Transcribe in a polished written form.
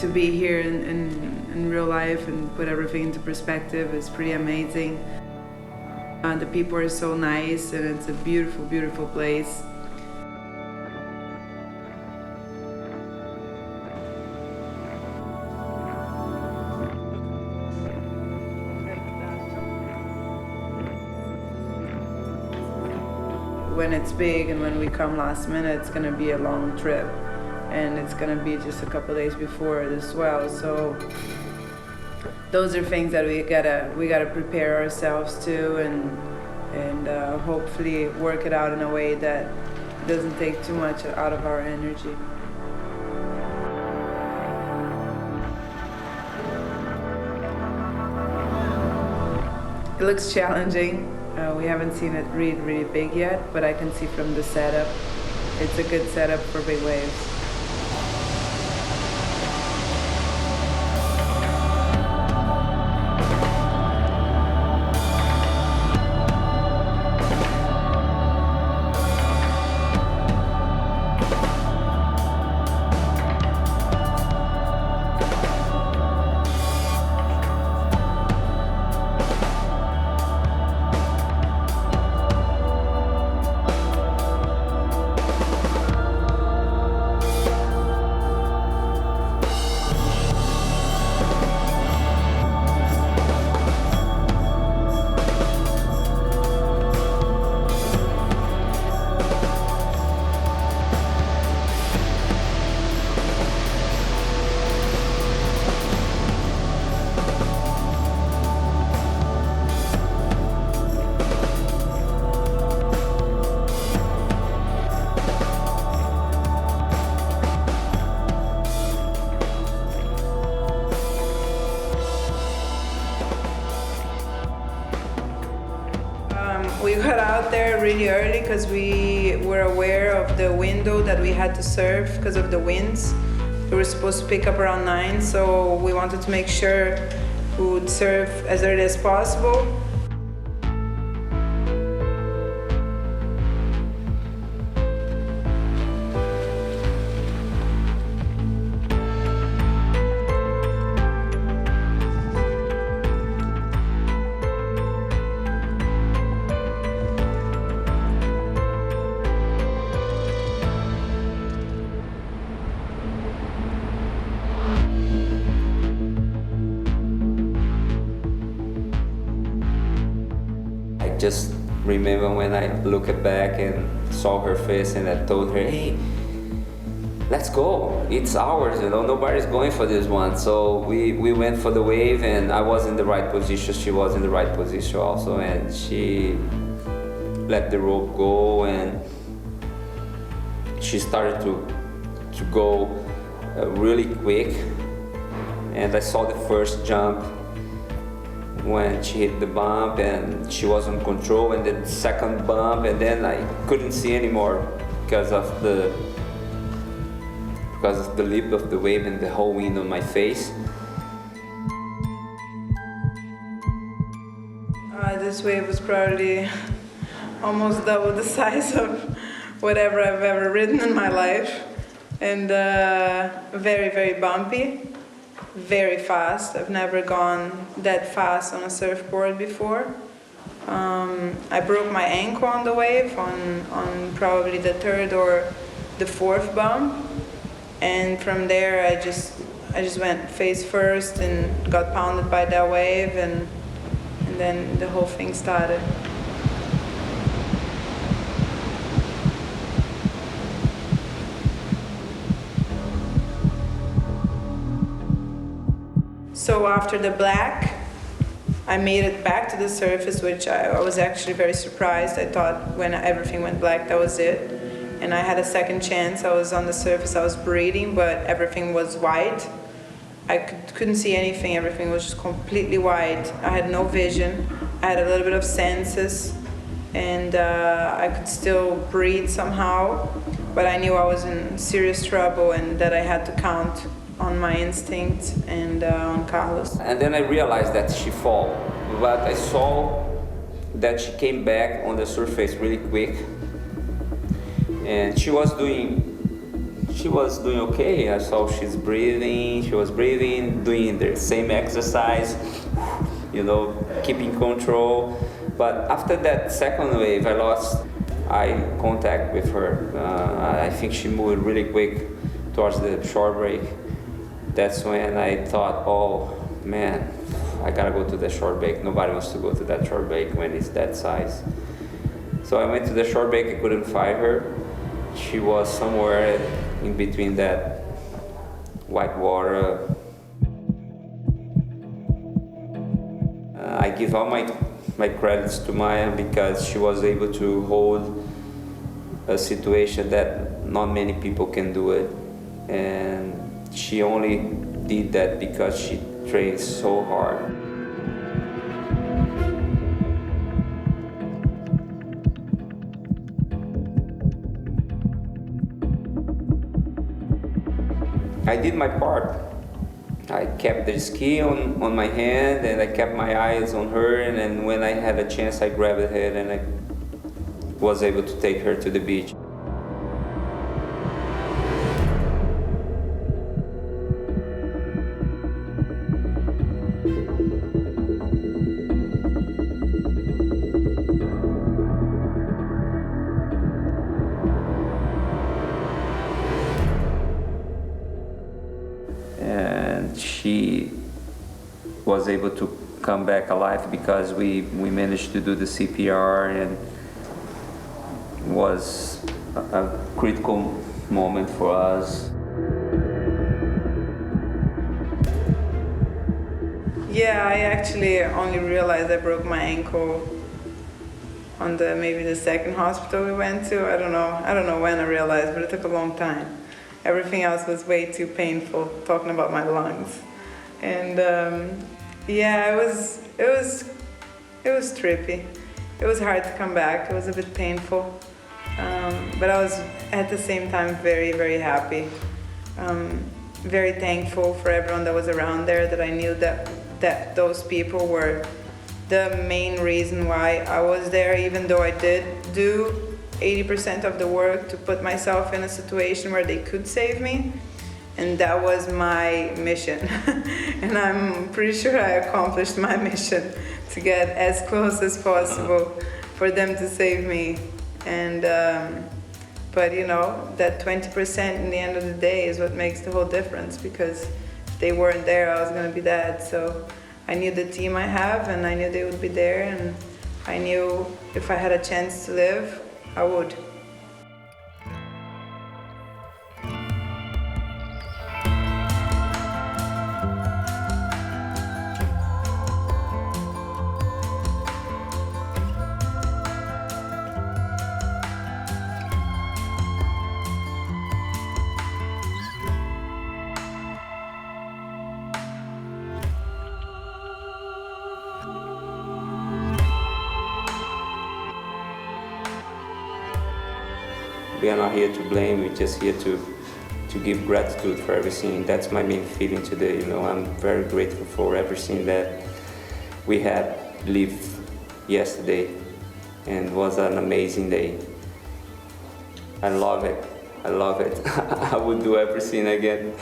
to be here in real life and put everything into perspective is pretty amazing. The people are so nice, and it's a beautiful, beautiful place. When it's big and when we come last minute, it's gonna be a long trip, and it's gonna be just a couple days before the swell. So those are things that we gotta prepare ourselves to, and hopefully work it out in a way that doesn't take too much out of our energy. It looks challenging. We haven't seen it really big yet, but I can see from the setup, it's a good setup for big waves. We got out there really early because we were aware of the window that we had to surf because of the winds. We were supposed to pick up around 9, so we wanted to make sure we would surf as early as possible. Just remember when I looked back and saw her face and I told her, hey, let's go, it's ours, nobody's going for this one. So we went for the wave, and I was in the right position, she was in the right position also, and she let the rope go, and she started to go really quick, and I saw the first jump when she hit the bump and she was on control, and then the second bump, and then I couldn't see anymore because of the lip of the wave and the whole wind on my face. This wave was probably almost double the size of whatever I've ever ridden in my life, and very, very bumpy. Very fast. I've never gone that fast on a surfboard before. I broke my ankle on the wave on probably the third or the fourth bump, and from there I just went face first and got pounded by that wave, and then the whole thing started. So after the black, I made it back to the surface, which I was actually very surprised. I thought when everything went black, that was it. And I had a second chance. I was on the surface, I was breathing, but everything was white. I couldn't see anything, everything was just completely white. I had no vision, I had a little bit of senses, and I could still breathe somehow, but I knew I was in serious trouble and that I had to count on my instinct and on Carlos. And then I realized that she fell, but I saw that she came back on the surface really quick, and she she was doing okay. I saw she was breathing, doing the same exercise, keeping control. But after that second wave, I lost eye contact with her. I think she moved really quick towards the shore break. That's when I thought, oh man, I gotta go to the shore break. Nobody wants to go to that shore break when it's that size. So I went to the shore break. I couldn't find her. She was somewhere in between that white water. I give all my credits to Maya because she was able to hold a situation that not many people can do it. And she only did that because she trained so hard. I did my part. I kept the ski on my hand and I kept my eyes on her, and then when I had a chance I grabbed her and I was able to take her to the beach. And she was able to come back alive because we managed to do the CPR, and was a critical moment for us. Yeah, I actually only realized I broke my ankle on maybe the second hospital we went to. I don't know when I realized, but it took a long time. Everything else was way too painful, talking about my lungs. And yeah, it was trippy. It was hard to come back. It was a bit painful. But I was at the same time very, very happy. Very thankful for everyone that was around there, that I knew that those people were the main reason why I was there, even though I did do 80% of the work to put myself in a situation where they could save me. And that was my mission. And I'm pretty sure I accomplished my mission to get as close as possible for them to save me. And but that 20% in the end of the day is what makes the whole difference, because if they weren't there, I was gonna be dead. So I knew the team I have, and I knew they would be there, and I knew if I had a chance to live, I would. We are not here to blame, we're just here to give gratitude for everything. That's my main feeling today. I'm very grateful for everything that we had lived yesterday, and it was an amazing day. I love it. I would do everything again.